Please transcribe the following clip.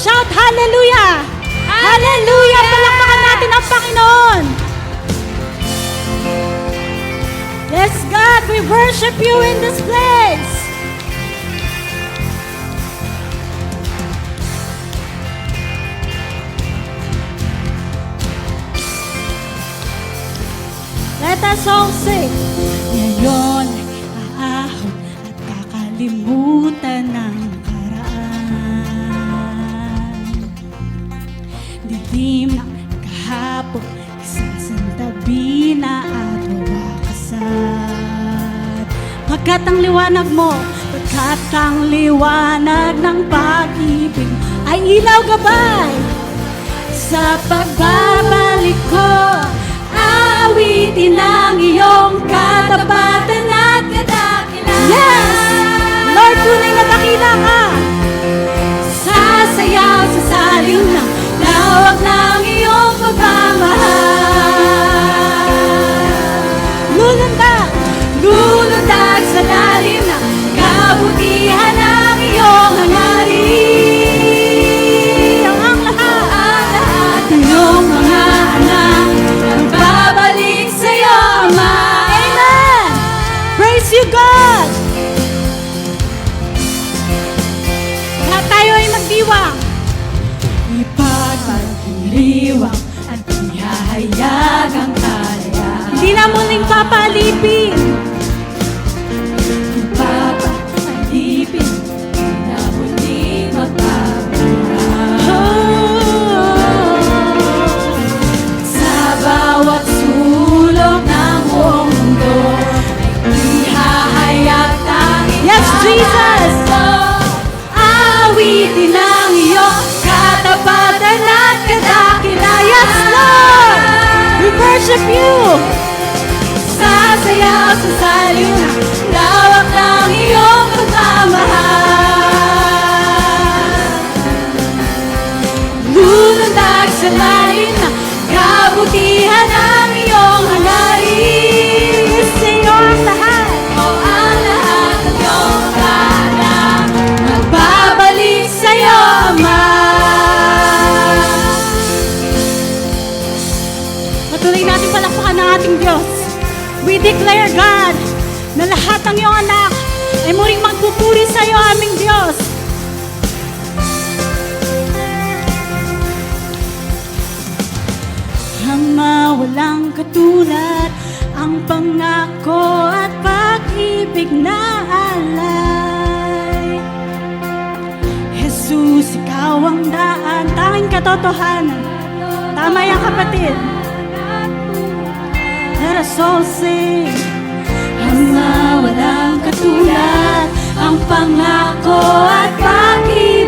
Shout hallelujah! Hallelujah! Palakpakan natin ang Panginoon! Yes, God, we worship you in this place! Let us all sing. Ngayon, aahon at kakalimutan ng karaan. Dilim na kahapon, isasantabi na at wawakasan. Pagkat ang liwanag mo, pagkat ang liwanag ng pag-ibig ay ilaw gabay sa pagbabalik ko. Awitin ang iyong katapatan at kadakilaan. Yes! Lord, tunay na dakila ka. Sasayaw sa saling ng lawak ng iyong pagmamahal. Lulundag sa lalim ng kabutihan ng iyong hangarin. Ang lahat ng iyong mga anak nagbabalik sa'yo, Ama. Amen! Praise you, God! Lahat tayo ay magdiwang. Ipagpagdiriwang at ihahayag ang kalayaan. Hindi na muling papalipin. Papalipin, hindi na muling magbabago. Sa bawat sulok ng buong mundo ay ihahayag tanging yes, Jesus! Awitin ang iyong katapatan at kadakila. Yes, Lord! We worship you! Sasayaw sa saling ng lawak ng iyong pagmamahal. Lulundag sa lalim ng kabutihan ng iyong hangarin. Sa'yo ang lahat. O ang lahat ng iyong anak nagbabalik sa'yo, Ama. Patuloy natin palakpakan ng ating Diyos. We declare, God, na lahat ng iyong anak ay muling magpupuri sa iyo, aming Diyos. Ama, walang katulad ang pangako at pag-ibig na alay. Jesus, ikaw ang daan, tanging katotohanan. Tama yan, kapatid. Let us all sing. Ama, walang katulad ang pangako at pag-ibig